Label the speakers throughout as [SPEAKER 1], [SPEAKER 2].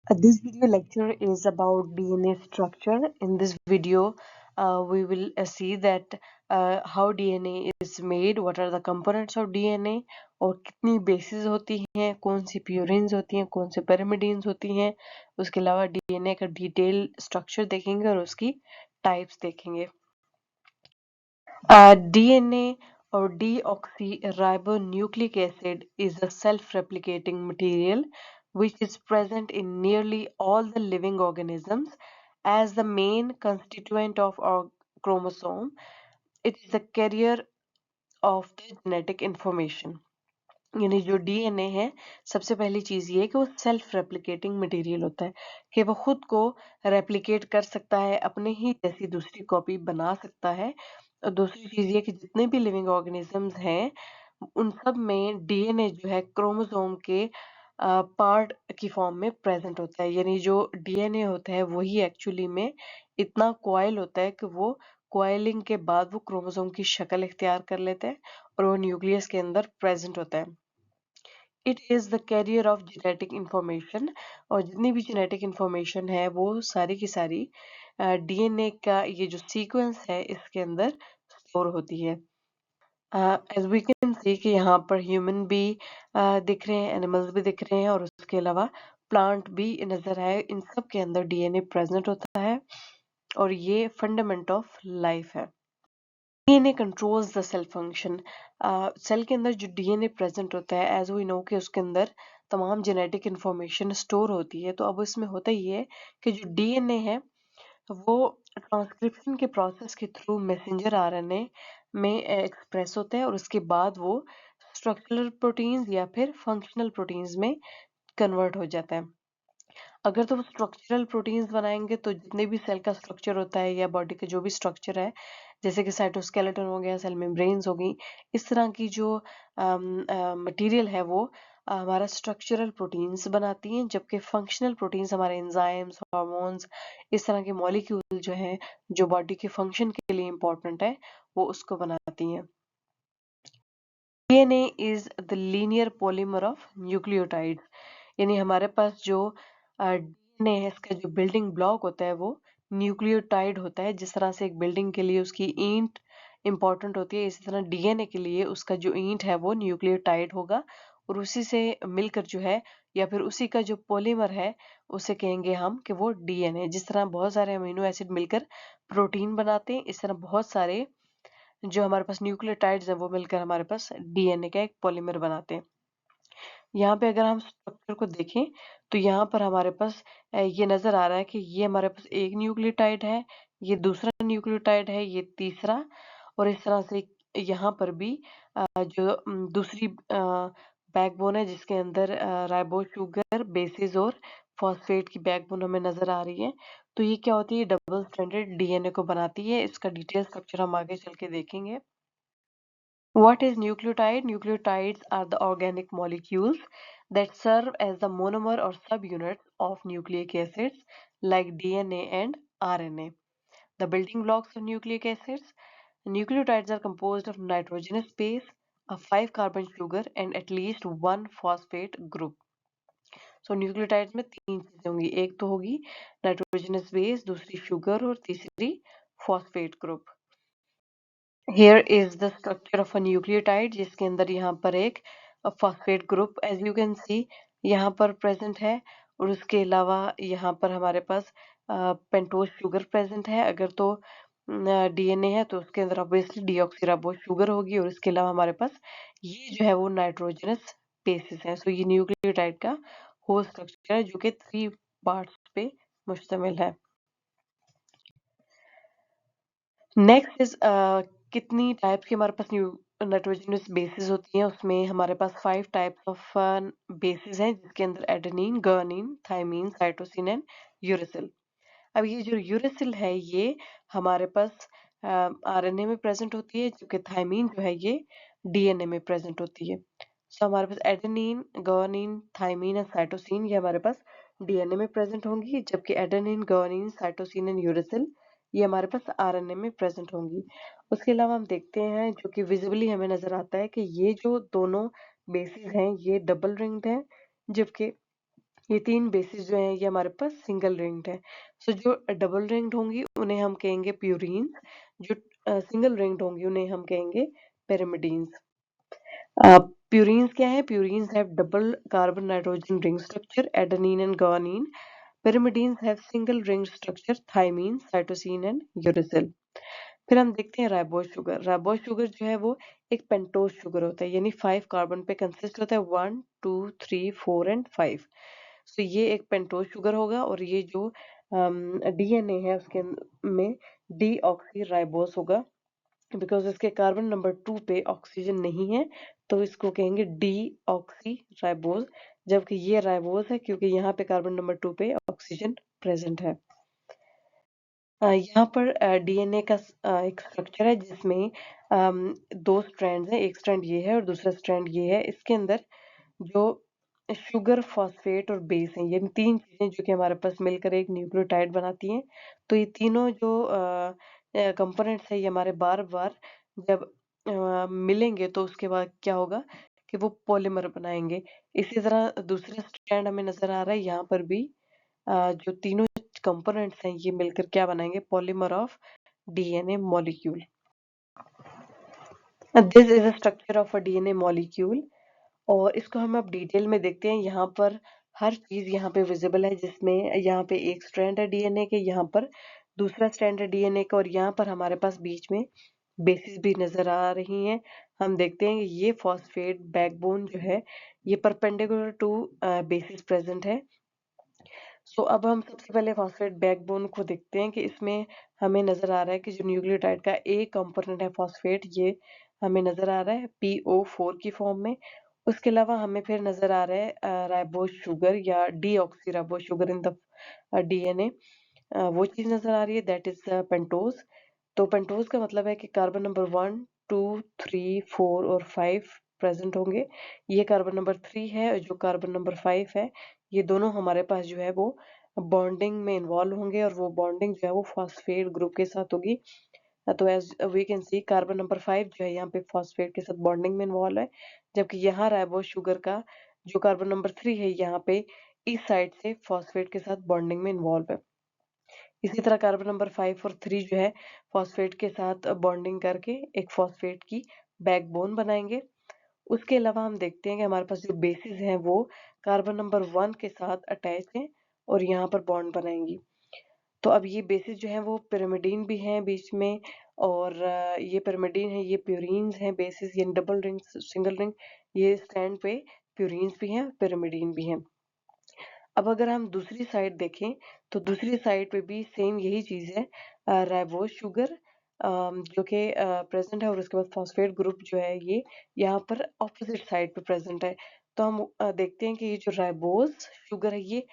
[SPEAKER 1] This video lecture is about DNA structure. In this video, we will see that how DNA is made, what are the components of DNA, और कितनी bases होती हैं, कौन सी purines होती हैं, कौन से pyrimidines होती हैं. उसके अलावा DNA का detail structure देखेंगे और उसकी types देखेंगे. DNA or deoxyribonucleic acid is a self-replicating material which is present in nearly all the living organisms as the main constituent of our chromosome. It is a carrier of the genetic information. यानी जो DNA है, सबसे पहली चीज ये है कि वो सेल्फ रेप्लिकेटिंग मटेरियल होता है कि वो खुद को रेप्लिकेट कर सकता है, अपने ही जैसी दूसरी कॉपी बना सकता है. और दूसरी चीज ये कि जितने भी लिविंग ऑर्गेनिजम्स हैं उन सब में डीएनए जो है क्रोमोसोम के पार्ट की फॉर्म में प्रेजेंट होता है. यानी जो डीएनए होता है वही एक्चुअली में इतना कॉइल होता है कि वो कॉइलिंग के बाद वो क्रोमोसोम की शक्ल इख्तियार कर लेता है और वो न्यूक्लियस के अंदर प्रेजेंट होता है. It is the carrier of genetic information. और जितनी भी जेनेटिक इंफॉर्मेशन है वो सारी की सारी डीएनए का ये जो सीक्वेंस है इसके अंदर स्टोर होती है. एज वी कैन सी कि यहाँ पर ह्यूमन भी दिख रहे हैं, एनिमल्स भी दिख रहे हैं और उसके अलावा प्लांट भी नजर आए. इन सब के अंदर डीएनए प्रेजेंट होता है और ये फंडामेंट ऑफ लाइफ है. DNA controls the cell function. Cell के अंदर जो डीएनए प्रेजेंट होता है, एज वी नो कि उसके अंदर तमाम जेनेटिक इंफॉर्मेशन स्टोर होती है. तो अब इसमें होता ही है कि जो डीएनए है वो ट्रांसक्रिप्शन के प्रोसेस के थ्रू मैसेंजर आरएनए में एक्सप्रेस होता है और उसके बाद वो स्ट्रक्चरल प्रोटीन्स या फिर फंक्शनल प्रोटीन्स में कन्वर्ट हो जाता है. अगर तो वो स्ट्रक्चरल प्रोटीन्स बनाएंगे तो जितने भी सेल का स्ट्रक्चर होता है या बॉडी का जो भी स्ट्रक्चर है, जैसे कि साइटोस्केलेटन हो गया, सेल मेम्ब्रेन्स हो गई, इस तरह की जो मटेरियल है वो हमारा स्ट्रक्चरल प्रोटीन्स बनाती हैं. जबकि फंक्शनल प्रोटीन्स हमारे एंजाइम्स, हार्मोन्स, इस तरह के मॉलिक्यूल जो हैं जो बॉडी के फंक्शन के लिए इम्पोर्टेंट है वो उसको बनाती हैं. DNA is the linear polymer of nucleotides. यानी हमारे पास जो डीएनए है इसका जो बिल्डिंग ब्लॉक होता है वो न्यूक्लियोटाइड होता है. जिस तरह से एक बिल्डिंग के लिए उसकी ईंट इंपॉर्टेंट होती है, इसी तरह डीएनए के लिए उसका जो ईंट है वो न्यूक्लियोटाइड होगा और उसी से मिलकर जो है या फिर उसी का जो पॉलीमर है उसे कहेंगे हम कि वो डीएनए. जिस तरह बहुत सारे अमीनो एसिड मिलकर प्रोटीन बनाते हैं, इस तरह बहुत सारे जो हमारे पास न्यूक्लियोटाइड्स हैं वो मिलकर हमारे पास डीएनए का एक पॉलीमर बनाते हैं. यहाँ पे अगर हम स्ट्रक्चर को देखें तो यहाँ पर हमारे पास ये नजर आ रहा है कि ये हमारे पास एक न्यूक्लियोटाइड है, ये दूसरा न्यूक्लियोटाइड है, ये तीसरा. और इस तरह से यहाँ पर भी जो दूसरी बैकबोन है जिसके अंदर राइबोज शुगर बेसिस और फॉस्फेट की बैकबोन हमें नजर आ रही है. तो ये क्या होती है, डबल स्ट्रैंडेड डीएनए को बनाती है. इसका डिटेल स्ट्रक्चर हम आगे चल के देखेंगे. What is nucleotide? Nucleotides are the organic molecules that serve as the monomer or subunits of nucleic acids like DNA and RNA. The building blocks of nucleic acids. Nucleotides are composed of nitrogenous base, a 5 carbon sugar, and at least one phosphate group. So nucleotides में तीन चीजें होंगी, एक तो होगी nitrogenous base, दूसरी sugar और तीसरी phosphate group. Here is the structure of a nucleotide जिसके अंदर यहाँ पर एक phosphate group as you can see यहाँ पर present है और उसके अलावा यहाँ पर हमारे पास पेंटोज शुगर present है. अगर तो डीएनए है तो उसके अंदर ऑब्वियसली डीऑक्सीराइबोज शुगर होगी और इसके अलावा हमारे पास ये जो है वो नाइट्रोजनस बेसिस है. सो ये न्यूक्लियोटाइड का होल स्ट्रक्चर है जो कि 3 पार्ट्स पे मुश्तमिल है. नेक्स्ट इज कितनी टाइप्स की हमारे पास नाइट्रोजनस बेसिस होती हैं. उसमें हमारे पास 5 टाइप्स ऑफ बेसिस हैं जिसके अंदर adenine, guanine, thymine, cytosine and uracil. अब ये जो यूरेसिल है ये हमारे पास आरएनए में प्रेजेंट होती है, जबकि थाइमीन जो है ये डीएनए में प्रेजेंट होती है. सो हमारे पास adenine, guanine, thymine and cytosine ये हमारे पास डीएनए में प्रेजेंट होंगी, जबकि adenine, guanine, cytosine and uracil ये हमारे पास आरएनए में प्रेजेंट होंगी. उसके अलावा हम देखते हैं जो कि विजिबली हमें नजर आता है कि ये जो दोनों बेसिस हैं ये डबल रिंग्ड हैं, जबकि ये 3 बेसिस जो हैं ये हमारे पास सिंगल रिंग्ड है। सो जो डबल रिंग्ड होंगी उन्हें हम कहेंगे प्यूरीन्स, जो सिंगल रिंग्ड होंगी उन्हें हम कहेंगे pyrimidines। प्यूरीन्स क्या है? Purines have double carbon nitrogen ring structure adenine and guanine। Pyrimidines have single ring structure thymine, cytosine and uracil। फिर हम देखते हैं राइबोज शुगर। राइबोज शुगर जो है वो एक पेंटोज शुगर होता है, यानी 5 कार्बन पे कंसिस्ट होता है, 1 2 3 4 एंड 5। सो ये एक पेंटोज शुगर होगा और ये जो डीएनए है उसके में डी ऑक्सी राइबोस होगा, बिकॉज इसके कार्बन नंबर 2 पे ऑक्सीजन नहीं है, तो इसको कहेंगे डी ऑक्सी राइबोस। जबकि ये राइबोस है क्योंकि यहाँ पे कार्बन नंबर 2 पे ऑक्सीजन प्रेजेंट है। यहाँ पर डीएनए का एक स्ट्रक्चर है जिसमें दो स्ट्रैंड्स हैं, एक स्ट्रैंड ये है और दूसरा स्ट्रैंड ये है। इसके अंदर जो शुगर, फॉस्फेट और बेस हैं, ये तीन चीजें जो कि हमारे पास मिलकर एक न्यूक्लियोटाइड बनाती हैं। तो ये तीनों जो कंपोनेंट्स है ये हमारे बार बार जब मिलेंगे तो उसके बाद क्या होगा कि वो पॉलीमर बनाएंगे। इसी तरह दूसरा स्ट्रैंड हमें नजर आ रहा है यहाँ पर भी, जो तीनों कंपोनेंट्स हैं ये मिलकर क्या बनाएंगे? Polymer of DNA molecule. This is a structure of a DNA molecule. और इसको हम अब डिटेल में देखते हैं। यहाँ पर हर चीज यहाँ पे विजिबल है, जिसमें यहाँ पे एक स्ट्रैंड है डीएनए के, यहाँ पर दूसरा स्ट्रैंड है डीएनए का, और यहाँ पर हमारे पास बीच में बेसिस भी नजर आ रही हैं। हम देखते हैं कि ये फॉस्फेट बैकबोन जो है ये परपेंडिकुलर टू बेसिस प्रेजेंट है। सो अब हम सबसे पहले फॉस्फेट बैकबोन को देखते हैं कि इसमें हमें नजर आ रहा है कि जो न्यूक्लियोटाइड का एक कंपोनेंट है फॉस्फेट, ये हमें नजर आ रहा है PO4 की फॉर्म में। उसके अलावा हमें फिर नजर आ रहा है राइबोज शुगर या deoxy ribose sugar in the DNA. वो चीज नजर आ रही है, दैट इज पेंटोज। तो पेंटोज का मतलब है कि कार्बन नंबर 1 2 3 4 और 5 प्रेजेंट होंगे। ये कार्बन नंबर 3 है और जो कार्बन नंबर 5 है ये दोनों हमारे पास जो है वो बॉन्डिंग में इन्वॉल्व होंगे, और वो बॉन्डिंग जो है वो फॉस्फेट ग्रुप के साथ होगी। तो as we can see carbon number 5 जो है यहाँ पे फॉस्फेट के साथ बॉन्डिंग में इन्वॉल्व है, जबकि यहाँ राइबोज शुगर का जो कार्बन नंबर 3 है यहाँ पे इस साइड से फॉस्फेट के साथ बॉन्डिंग में इन्वॉल्व है। इसी तरह कार्बन नंबर 5 और 3 जो है फॉस्फेट के साथ बॉन्डिंग करके एक फॉस्फेट की बैकबोन बनाएंगे। उसके अलावा हम देखते हैं कि हमारे पास जो बेसिस हैं वो कार्बन नंबर 1 के साथ अटैच हैं और यहाँ पर बॉन्ड बनाएंगी। तो अब ये बेसिस जो हैं वो पिरिमिडीन भी हैं बीच में, और ये पिरिमिडीन है, ये प्यूरीन्स हैं बेसिस, ये डबल रिंग सिंगल रिंग, ये स्टैंड पे प्यूरीन्स भी हैं पिरिमिडीन भी हैं। अब अगर हम दूसरी साइड देखें तो दूसरी साइड पे भी सेम यही चीज है, राइबोज शुगर जो कि प्रेजेंट है, और उसके बाद फॉस्फेट ग्रुप जो है ये यहाँ पर ऑपोजिट साइड पे प्रेजेंट है। तो हम देखते हैं कि ये जो राइबोज शुगर है ये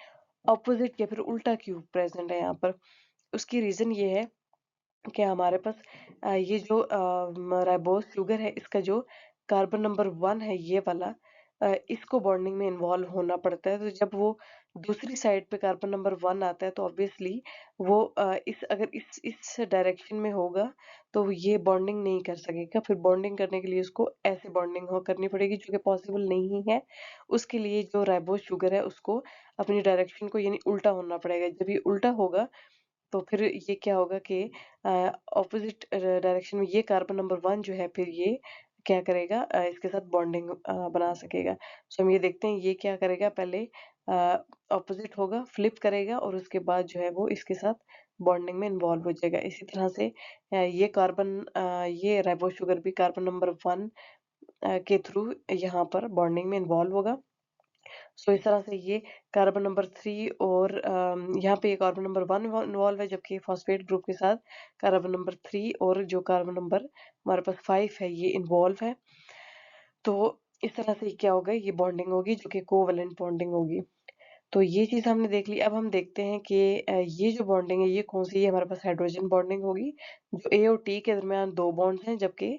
[SPEAKER 1] ऑपोजिट या फिर उल्टा क्यों प्रेजेंट है यहाँ पर। उसकी रीजन ये है कि हमारे पास ये जो राइबोज शुगर है इसका जो कार्बन नंबर 1 है ये वाला, इसको बॉन्डिंग में इन्वॉल्व होना पड़ता है। तो जब वो दूसरी साइड पे कार्बन नंबर 1 आता है तो ऑब्वियसली वो इस अगर इस डायरेक्शन में होगा तो वो ये बॉन्डिंग नहीं कर सकेगा। फिर बॉन्डिंग करने के लिए उसको ऐसे बॉन्डिंग हो करनी पड़ेगी जो कि पॉसिबल नहीं है। उसके लिए जो राइबोज शुगर है उसको अपनी डायरेक्शन को यानी उल्टा होना पड़ेगा। जब ये उल्टा होगा तो फिर ये क्या होगा कि ऑपोजिट डायरेक्शन में ये कार्बन नंबर 1 जो है फिर ये क्या करेगा, इसके साथ बॉन्डिंग बना सकेगा। सो हम ये देखते हैं ये क्या करेगा, पहले ऑपोजिट होगा, फ्लिप करेगा और उसके बाद जो है वो इसके साथ बॉन्डिंग में इन्वॉल्व हो जाएगा। इसी तरह से ये राइबोज शुगर भी कार्बन नंबर 1 के थ्रू यहाँ पर बॉन्डिंग में इन्वॉल्व होगा। सो इस तरह से ये कार्बन नंबर 3 और यहाँ पे कार्बन नंबर 1 इन्वॉल्व है, जबकि फॉस्फेट ग्रुप के साथ कार्बन नंबर 3 और जो कार्बन नंबर हमारे पास 5 है ये इन्वॉल्व है। तो इस तरह से क्या होगा, ये बॉन्डिंग होगी जो कि कोवैलेंट बॉन्डिंग होगी। तो ये चीज हमने देख ली। अब हम देखते हैं कि ये जो बॉन्डिंग है ये कौन सी है, हमारे पास हाइड्रोजन बॉन्डिंग होगी। जो ए और टी के दरमियान 2 बॉन्ड्स हैं, जबकि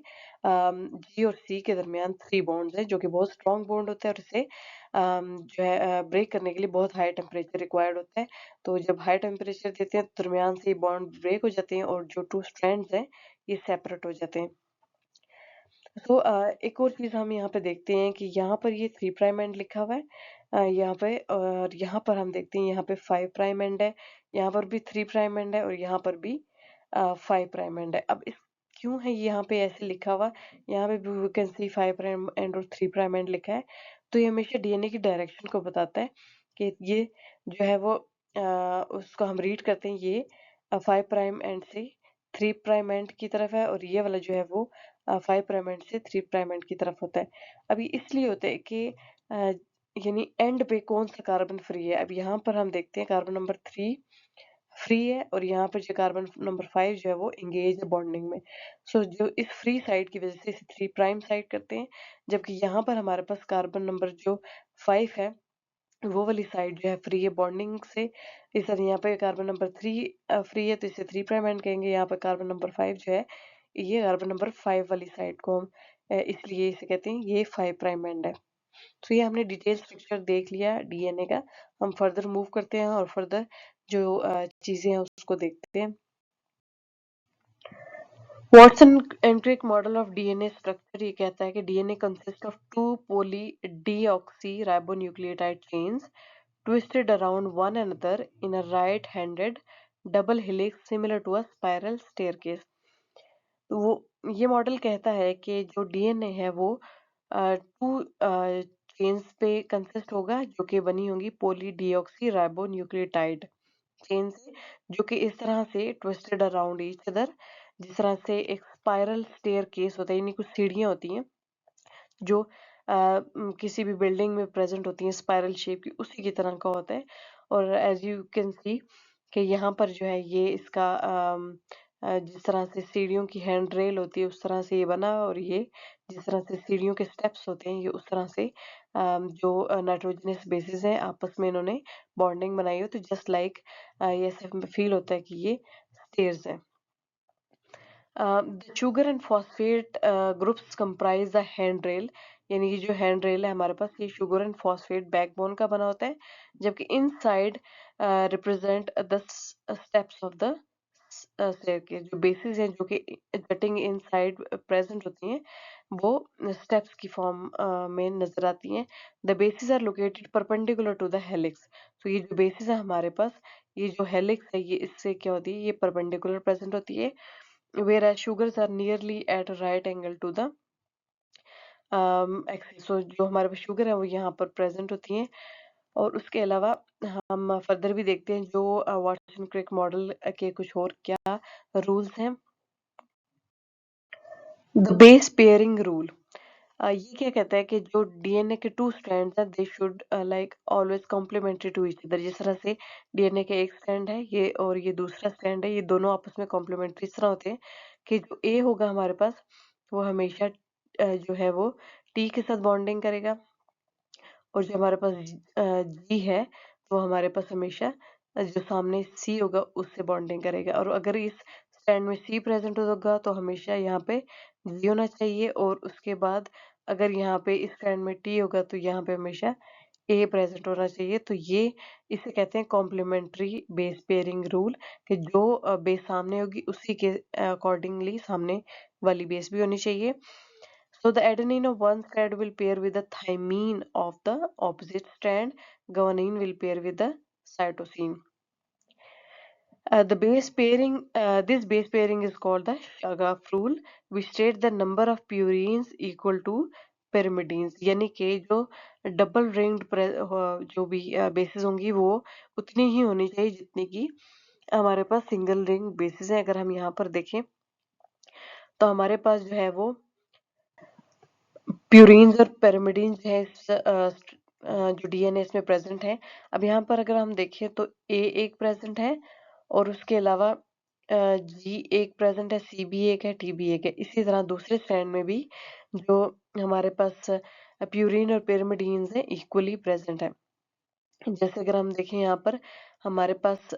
[SPEAKER 1] जी और सी के दरमियान 3 बॉन्ड्स हैं, जो कि बहुत स्ट्रॉन्ग बॉन्ड होते हैं और इसे जो है ब्रेक करने के लिए बहुत हाई टेम्परेचर रिक्वायर्ड होता है। तो जब हाई टेम्परेचर देते हैं तो दरमियान से बॉन्ड ब्रेक हो जाते हैं और जो 2 स्ट्रैंड्स हैं ये सेपरेट हो जाते हैं। एक और चीज हम यहाँ पे देखते हैं कि यहाँ पर ये 3 प्राइम एंड लिखा हुआ है, यहाँ पे, और यहाँ पर हम देखते हैं यहाँ पे 5 प्राइम एंड है, यहाँ पर भी 3 प्राइम एंड है और यहाँ पर भी 5 प्राइम एंड है। अब इस क्यों है यहाँ पे ऐसे लिखा हुआ, यहाँ पे भी we can see 5 prime and और 3 प्राइम एंड लिखा है, तो ये हमेशा डीएनए की डायरेक्शन को बताता है कि ये जो है वो उसको हम रीड करते हैं, ये 5 प्राइम एंड से 3 प्राइम एंड की तरफ है और ये वाला जो है वो 5 प्राइम एंड से 3 प्राइम एंड की तरफ होता है। अभी इसलिए होता है कि यानी एंड पे कौन सा कार्बन फ्री है। अब यहाँ पर हम देखते हैं कार्बन नंबर 3 फ्री है और यहाँ पर जो कार्बन नंबर 5 जो है वो एंगेज है बॉन्डिंग में। सो जो इस फ्री साइड की वजह से इसे 3 प्राइम साइड करते हैं, जबकि यहाँ पर हमारे पास कार्बन नंबर जो 5 है वो वाली साइड जो है फ्री है बॉन्डिंग से। इस तरह यहाँ पे कार्बन नंबर 3 फ्री है तो इसे 3 प्राइम एंड कहेंगे। यहाँ पर कार्बन नंबर 5 जो है, ये कार्बन नंबर 5 वाली साइड को हम इसलिए इसे कहते हैं ये 5 प्राइम एंड है। तो ये हमने डिटेल स्ट्रक्चर देख लिया डीएनए का। हम फर्दर मूव करते हैं और फर्दर जो चीजें हैं उसको देखते हैं। Watson and Crick model of DNA structure ये कहता है कि DNA consist of 2 poly deoxyribonucleotide chains twisted around one another in a right-handed double helix similar to a spiral staircase। तो वो ये मॉडल कहता है कि जो डीएनए है वो 2 चेन्स पे कंसिस्ट होगा जो कि बनी होंगी पोली डीऑक्सी राइबो न्यूक्लियोटाइड चेन से, जो कि इस तरह से ट्विस्टेड अराउंड ईच अदर, जिस तरह से एक स्पाइरल स्टेयर केस होता है, यानी कुछ सीढ़ियां होती हैं जो किसी भी बिल्डिंग में प्रेजेंट होती हैं स्पाइरल शेप की, उसी की तरह का होता है। और एज यू कैन सी कि यहाँ पर जो है ये इसका जिस तरह से सीढ़ियों की हैंड रेल होती है उस तरह से ये बना, और ये जिस तरह से सीढ़ियों के स्टेप्स होते हैं ये उस तरह से जो नाइट्रोजनस बेसिस हैं आपस में इन्होंने बॉन्डिंग बनाई हो, तो जस्ट लाइक ये ऐसे फील होता है कि ये स्टेयर्स हैं। The sugar and phosphate groups comprise the handrail, यानी कि जो हैंड रेल है हमारे पास ये शुगर एंड फॉस्फेट बैकबोन का बना होता है, जबकि inside represent the steps of the staircase. जो बेसिस हैं जो कि जटिंग इनसाइड प्रेजेंट होती हैं वो स्टेप्स की फॉर्म में नजर आती हैं। The bases are located perpendicular to the helix. तो ये जो बेसिस है हमारे पास, ये जो हेलिक्स है ये इससे क्या होती है, ये परपेंडिकुलर प्रेजेंट होती है, whereas sugars are nearly at a right angle to the axis। so जो हमारे पास शुगर है वो यहाँ पर प्रेजेंट होती हैं। और उसके अलावा हम फर्दर भी देखते हैं जो वाटसन क्रिक मॉडल के कुछ और क्या रूल्स हैं। द बेस पेयरिंग रूल ये क्या कहता है कि जो डीएनए के 2 स्ट्रैंड्स हैं they should like always complementary to each other. जिस तरह से डीएनए के एक स्ट्रैंड है ये और ये दूसरा स्ट्रैंड है, ये दोनों आपस में कॉम्प्लीमेंट्री इस तरह होते हैं कि जो ए होगा हमारे पास वो हमेशा जो है वो टी के साथ बॉन्डिंग करेगा, और जो हमारे पास जी है वो हमारे पास हमेशा जो सामने सी होगा उससे बॉन्डिंग करेगा। और अगर इस स्ट्रैंड में सी प्रेजेंट होगा तो हमेशा यहाँ पे जी होना चाहिए, और उसके बाद अगर यहाँ पे इस स्ट्रैंड में टी होगा तो यहाँ पे हमेशा ए प्रेजेंट होना चाहिए। तो ये इसे कहते हैं कॉम्प्लीमेंट्री बेस पेयरिंग रूल, कि जो बेस सामने होगी उसी के अकॉर्डिंगली सामने वाली बेस भी होनी चाहिए। So the adenine of one strand will pair with the thymine of the opposite strand. Guanine will pair with the cytosine. This base pairing is called the Shagaf rule, which states the number of purines equal to pyrimidines। यानी कि जो double ringed जो भी basis होंगी वो उतनी ही होनी चाहिए जितनी की हमारे पास सिंगल रिंग बेसिस है। अगर हम यहाँ पर देखें तो हमारे पास जो है वो प्यूरीन्स और पैरामिडीन्स जो है जो डीएनए इसमें प्रेजेंट है। अब यहाँ पर अगर हम देखें तो ए एक प्रेजेंट है और उसके अलावा जी एक प्रेजेंट है, सी भी एक है, टी भी एक है। इसी तरह दूसरे स्ट्रैंड में भी जो हमारे पास प्यूरीन और पैरामिडीन्स है इक्वली प्रेजेंट है। जैसे अगर हम देखें यहाँ पर हमारे पास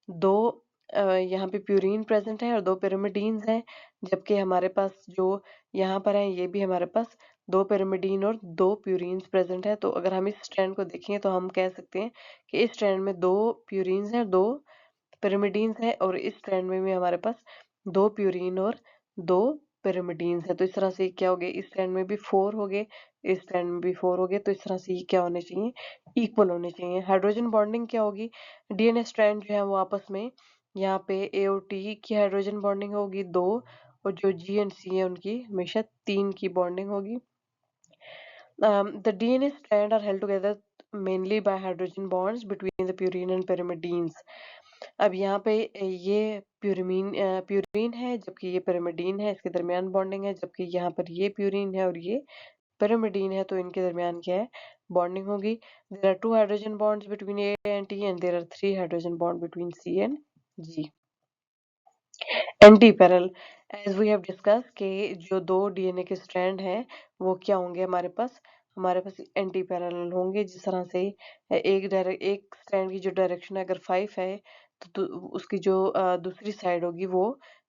[SPEAKER 1] दो यहाँ पे प्यूरीन प्रेजेंट है और दो पिरिमिडीन्स हैं, जबकि हमारे पास जो यहाँ पर है ये भी हमारे पास दो पिरिमिडीन और दो प्यूरीन्स प्रेजेंट है। तो अगर हम इस स्ट्रैंड को देखें तो हम कह सकते हैं कि इस स्ट्रैंड में दो प्यूरीन्स हैं, दो पिरिमिडीन्स हैं, और इस स्ट्रैंड में भी हमारे पास दो प्यूरीन और दो pyrimidines है। तो इस तरह से क्या हो गए, इस स्ट्रैंड में भी 4 हो गए, इस स्ट्रैंड में भी 4 हो गए। तो इस तरह से ये क्या होने चाहिए, इक्वल होने चाहिए। हाइड्रोजन बॉन्डिंग क्या होगी, डीएनए स्ट्रैंड जो है वो आपस में यहाँ पे ए और टी की हाइड्रोजन बॉन्डिंग होगी 2, और जो जी एंड सी है उनकी हमेशा 3 की बॉन्डिंग होगी। The DNA strand are held together mainly by hydrogen bonds between the purine and pyrimidines. अब यहाँ पे ये प्यूरीन है, जबकि ये pyrimidine है, इसके दरमियान बॉन्डिंग है। जबकि यहाँ पर ये प्यूरीन है और ये pyrimidine है, तो इनके दरमियान क्या है, बॉन्डिंग होगी। There are 2 hydrogen bonds between A and T and there are 3 hydrogen bonds between C and G. Anti parallel, as we have discuss के जो दो डीएनए के स्ट्रैंड हैं वो क्या होंगे हमारे पास एंटी पैरेलल होंगे। जिस तरह से एक स्ट्रैंड की जो डायरेक्शन है अगर 5 है, तो उसकी जो दूसरी साइड होगी वो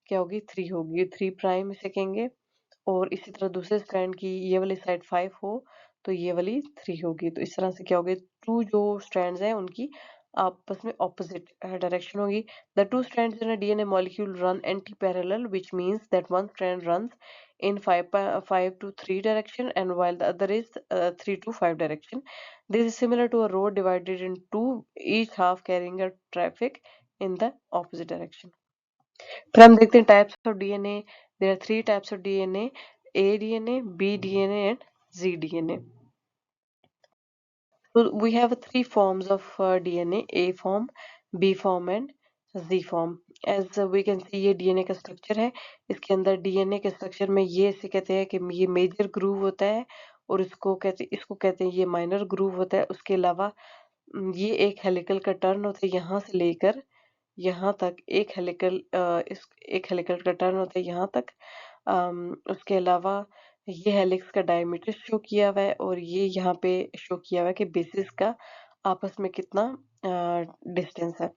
[SPEAKER 1] क्या होगी, 3 होगी, 3 प्राइम सेकेंगे। और इसी तरह दूसरे स्ट्रैंड की ये वाली साइड 5 हो तो ये वाली 3 होगी। तो इस तरह से क्या होगी, टू जो स्ट्रैंड्स हैं उनकी आपस में ऑपोजिट डायरेक्शन होगी। The two strands in a DNA molecule run anti parallel which means that one strand runs in 5 to 3 direction and while the other is 3 to 5 direction. This is similar to a road divided in two, each half carrying a traffic in the opposite direction. फिर हम देखते हैं types of DNA. There are 3 types of DNA, A DNA, B DNA and G DNA. So we have 3 forms of DNA, A form, B form and Z form. As we can see ये DNA का structure है। इसके अंदर DNA के structure में ये इसे कहते हैं कि ये मेजर ग्रूव होता है और इसको कहते हैं ये माइनर ग्रूव होता है। उसके अलावा ये एक हेलिकल का टर्न होता है यहाँ से लेकर यहाँ तक, एक हेलिकल का टर्न होता है यहाँ तक। उसके अलावा ये हेलिक्स का डायमीटर शो किया हुआ है और ये यहाँ पे शो किया हुआ है कि बेसिस का आपस में कितना डिस्टेंस है।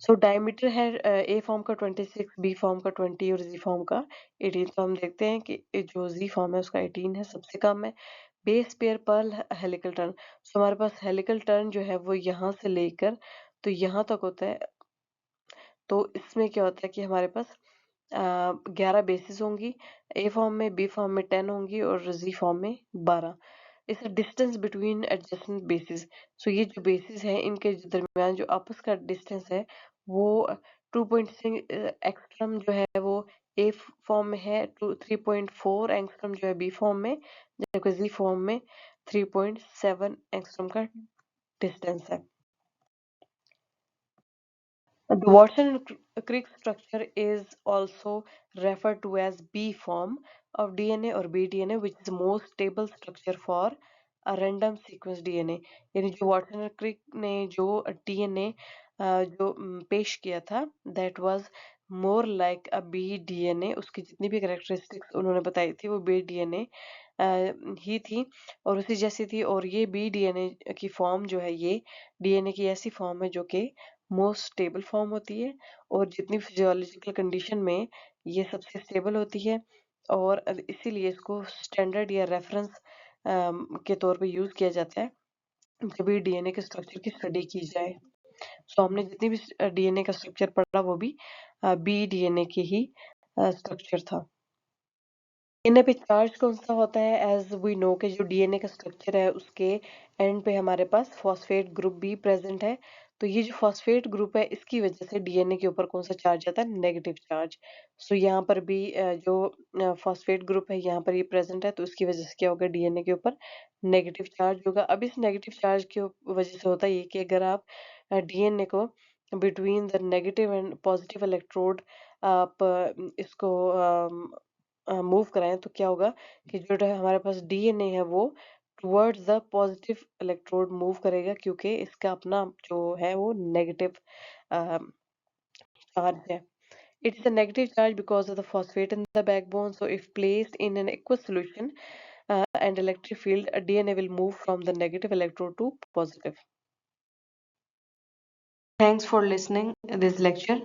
[SPEAKER 1] सो डायमीटर है ए फॉर्म का 26, बी फॉर्म का 20 और जी फॉर्म का 18। तो हम देखते हैं कि जो जी फॉर्म है उसका 18 है, सबसे कम है। बेस पेयर पर हेलिकल टर्न, सो हमारे पास हेलिकल टर्न जो है वो यहाँ से लेकर तो यहाँ तक होता है। तो इसमें क्या होता है कि हमारे पास 11 बेसिस होंगी, ए फॉर्म में, बी फॉर्म में 10 होंगी और जी फॉर्म में 12। इस डिस्टेंस बिटवीन एडजेसेंट बेसिस, सो ये जो बेसिस है इनके दरमियान जो आपस का डिस्टेंस है वो 2.6 एंगस्ट्रम जो है वो ए फॉर्म में है, 3.4 एंगस्ट्रम जो है बी फॉर्म में, जबकि जी फॉर्म में 3.7 एंगस्ट्रम का डिस्टेंस है। The Watson and Crick structure is also referred to as B form of DNA or bDNA, which is the most stable structure for a random sequence DNA. यानी जो Watson और क्रिक ने जो DNA पेश किया था, that was more like a bDNA, उसकी जितनी भी कैरेक्टरिस्टिक्स उन्होंने बताई थी वो bDNA ही थी और उसी जैसी थी। और ये bDNA की फॉर्म जो है, ये डीएनए की ऐसी फॉर्म है जो कि मोस्ट स्टेबल फॉर्म होती है और जितनी फिजियोलॉजिकल कंडीशन में ये सबसे स्टेबल होती है। और इसीलिए इसको स्टैंडर्ड या रेफरेंस के तौर पे यूज किया जाता है जब भी डीएनए के स्ट्रक्चर की स्टडी की जाए। सो हमने जितनी भी डीएनए का स्ट्रक्चर पढ़ा वो भी बी डीएनए की ही स्ट्रक्चर था। डीएनए पे चार्ज कौन सा होता है, एज वी नो के जो डीएनए का स्ट्रक्चर है उसके एंड पे हमारे पास फॉस्फेट ग्रुप भी प्रेजेंट है। तो ये जो फॉस्फेट ग्रुप है इसकी वजह से डीएनए के ऊपर कौन सा चार्ज आता है, नेगेटिव चार्ज। सो यहाँ पर भी जो फॉस्फेट ग्रुप है यहाँ पर ये प्रेजेंट है, तो इसकी वजह से क्या होगा, डीएनए के ऊपर नेगेटिव चार्ज होगा। अब इस नेगेटिव चार्ज की वजह से होता है ये कि अगर आप डीएनए को between the negative and positive electrode आप इसको मूव कराएं तो क्या होगा कि जो हमारे पास डीएनए है वो towards the positive electrode move करेगा, क्योंकि इसका अपना जो है वो नेगेटिव चार्ज है। It is a negative charge because of the phosphate in the backbone. So if placed in an aqueous solution and electric field, a DNA will move from the negative electrode to positive. Thanks for listening this lecture.